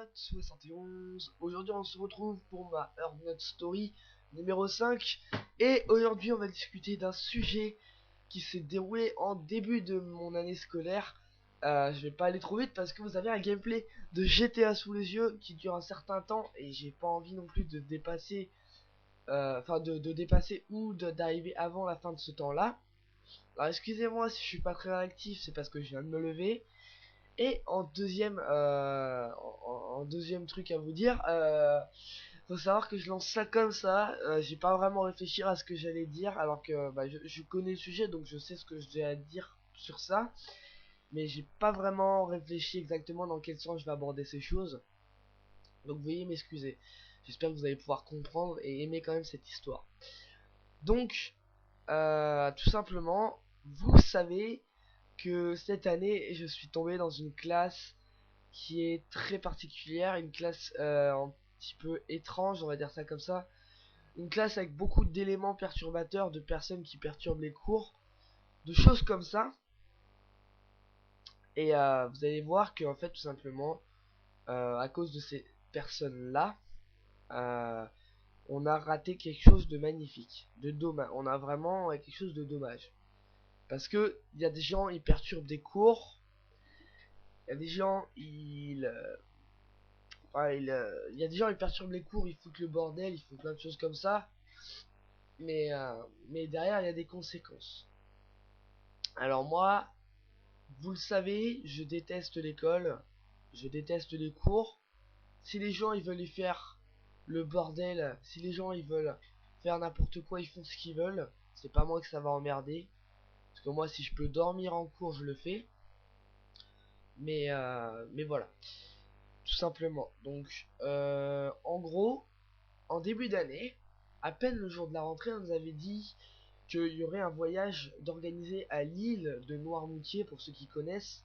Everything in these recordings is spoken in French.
Note71. Aujourd'hui on se retrouve pour ma Earth Note Story numéro 5. Et aujourd'hui on va discuter d'un sujet qui s'est déroulé en début de mon année scolaire. Je vais pas aller trop vite parce que vous avez un gameplay de GTA sous les yeux qui dure un certain temps. Et j'ai pas envie non plus de dépasser de dépasser ou d'arriver avant la fin de ce temps là. Alors excusez-moi si je suis pas très réactif, c'est parce que je viens de me lever. Et en deuxième truc à vous dire, faut savoir que je lance ça comme ça. J'ai pas vraiment réfléchi à ce que j'allais dire, alors que je connais le sujet, donc je sais ce que j'ai à dire sur ça. Mais j'ai pas vraiment réfléchi exactement dans quel sens je vais aborder ces choses. Donc veuillez m'excuser. J'espère que vous allez pouvoir comprendre et aimer quand même cette histoire. Donc, tout simplement, vous savez que cette année, je suis tombé dans une classe qui est très particulière, une classe un petit peu étrange, on va dire ça comme ça. Une classe avec beaucoup d'éléments perturbateurs, de personnes qui perturbent les cours, de choses comme ça. Et vous allez voir que en fait tout simplement, à cause de ces personnes-là, euh, on a raté quelque chose de magnifique, de dommage. On a vraiment quelque chose de dommage. Parce que il y a des gens, ils perturbent des cours. Il y a des gens, il y a des gens, ils perturbent les cours, ils foutent le bordel, ils font plein de choses comme ça. Mais derrière, il y a des conséquences. Alors moi, vous le savez, je déteste l'école. Je déteste les cours. Si les gens, ils veulent y faire le bordel, si les gens, ils veulent faire n'importe quoi, ils font ce qu'ils veulent. C'est pas moi que ça va emmerder. Parce que moi, si je peux dormir en cours, je le fais. Mais voilà. Tout simplement. Donc, en gros, en début d'année, à peine le jour de la rentrée, on nous avait dit qu'il y aurait un voyage d'organiser à l'île de Noirmoutier, pour ceux qui connaissent.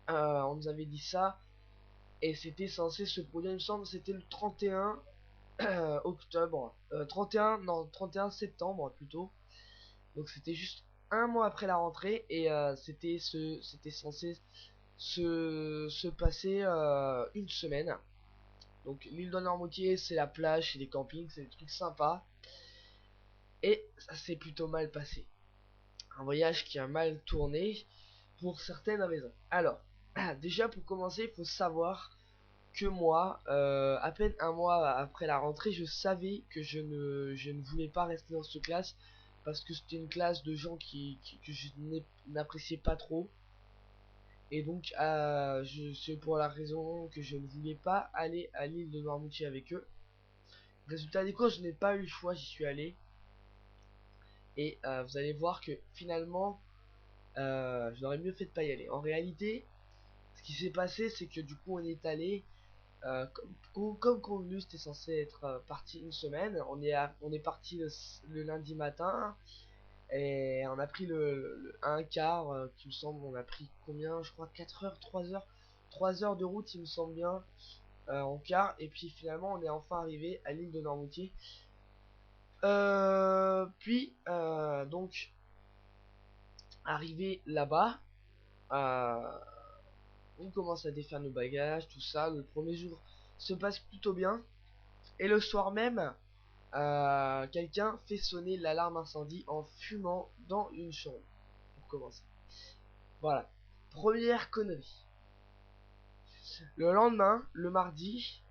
On nous avait dit ça, et c'était censé se produire, il me semble, c'était le 31 octobre. 31, non, 31 septembre plutôt. Donc c'était juste un mois après la rentrée, et c'était censé se passer une semaine. Donc l'île de Noirmoutier, c'est la plage, c'est des campings, c'est des trucs sympas. Et ça s'est plutôt mal passé. Un voyage qui a mal tourné pour certaines raisons. Alors, déjà pour commencer, il faut savoir que moi, à peine un mois après la rentrée, je savais que je ne voulais pas rester dans cette classe parce que c'était une classe de gens que je n'appréciais pas trop. Et donc, c'est pour la raison que je ne voulais pas aller à l'île de Noirmoutier avec eux. Résultat des courses, je n'ai pas eu le choix, j'y suis allé. Et vous allez voir que finalement, je n'aurais mieux fait de pas y aller. En réalité, ce qui s'est passé, c'est que du coup, on est allé, comme convenu, c'était censé être parti une semaine. On est parti le lundi matin. Et on a pris un quart, qui me semble, on a pris combien? Je crois 4 heures, 3 heures de route, il me semble bien, en quart. Et puis finalement, on est enfin arrivé à l'île de Noirmoutier. Donc, arrivé là-bas, euh, on commence à défaire nos bagages, tout ça. Le premier jour se passe plutôt bien. Et le soir même, quelqu'un fait sonner l'alarme incendie en fumant dans une chambre. Pour commencer. Voilà. Première connerie. Le lendemain, le mardi,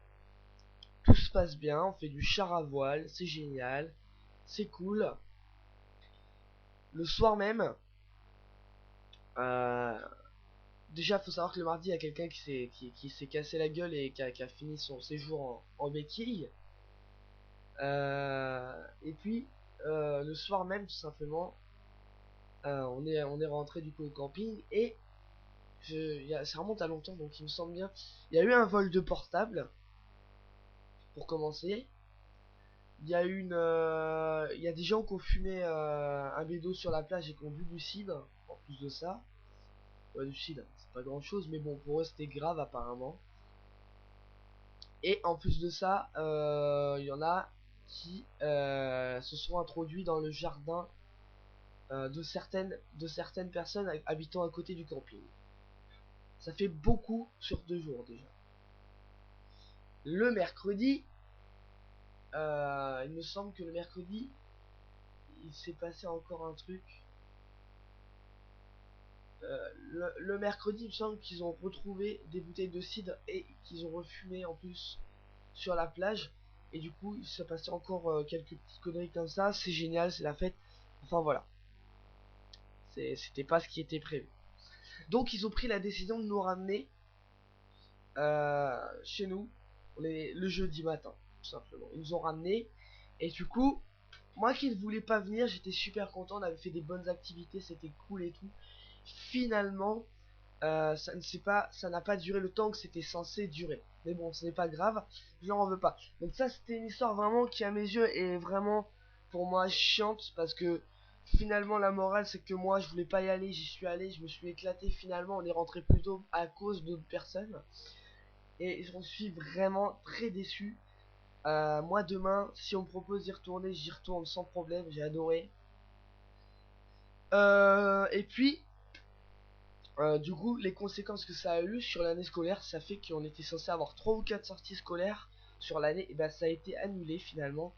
tout se passe bien. On fait du char à voile. C'est génial. C'est cool. Le soir même, euh, déjà, faut savoir que le mardi, il y a quelqu'un qui s'est cassé la gueule et qui a fini son séjour en béquille. Et puis, le soir même, tout simplement, on est rentré du coup au camping et ça remonte à longtemps, donc il me semble bien. Il y a eu un vol de portable, pour commencer. Il y a des gens qui ont fumé un bédo sur la plage et qui ont bu du cidre, en plus de ça. Ouais, du cidre, c'est pas grand chose, mais bon, pour eux c'était grave apparemment. Et en plus de ça, il y en a qui se sont introduits dans le jardin de certaines personnes habitant à côté du camping. Ça fait beaucoup sur 2 jours déjà. Le mercredi, il me semble que le mercredi, il s'est passé encore un truc. Le mercredi, il me semble qu'ils ont retrouvé des bouteilles de cidre et qu'ils ont refumé en plus sur la plage. Et du coup, il s'est passé encore quelques petites conneries comme ça. C'est génial, c'est la fête. Enfin voilà, c'était pas ce qui était prévu. Donc ils ont pris la décision de nous ramener chez nous le jeudi matin, tout simplement. Ils nous ont ramené et du coup, moi qui ne voulais pas venir, j'étais super content. On avait fait des bonnes activités, c'était cool et tout. Finalement, ça n'a pas duré le temps que c'était censé durer. Mais bon, ce n'est pas grave, je leur en veux pas. Donc ça, c'était une histoire vraiment qui, à mes yeux, est vraiment pour moi chiante parce que finalement la morale c'est que moi je voulais pas y aller, j'y suis allé, je me suis éclaté. Finalement, on est rentré plutôt à cause d'autres personnes et j'en suis vraiment très déçu. Moi demain, si on me propose d'y retourner, j'y retourne sans problème, j'ai adoré. Et puis du coup, les conséquences que ça a eu sur l'année scolaire, ça fait qu'on était censé avoir 3 ou 4 sorties scolaires sur l'année, et ben ça a été annulé finalement.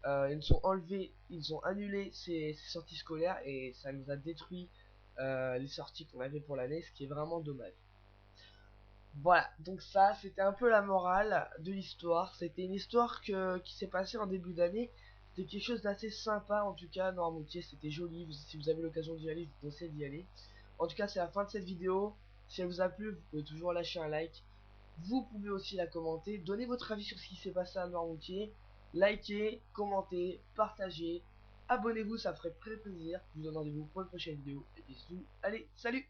Ils nous ont enlevé, ils ont annulé ces sorties scolaires et ça nous a détruit les sorties qu'on avait pour l'année, ce qui est vraiment dommage. Voilà, donc ça c'était un peu la morale de l'histoire. C'était une histoire qui s'est passée en début d'année. C'était quelque chose d'assez sympa en tout cas, Noirmoutier, c'était joli. Si vous avez l'occasion d'y aller, je vous conseille d'y aller. En tout cas, c'est la fin de cette vidéo. Si elle vous a plu, vous pouvez toujours lâcher un like. Vous pouvez aussi la commenter. Donnez votre avis sur ce qui s'est passé à Noirmoutier. Likez, commentez, partagez. Abonnez-vous, ça ferait très plaisir. Je vous donne rendez-vous pour une prochaine vidéo. Et bisous. Allez, salut!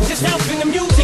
Just helping the music.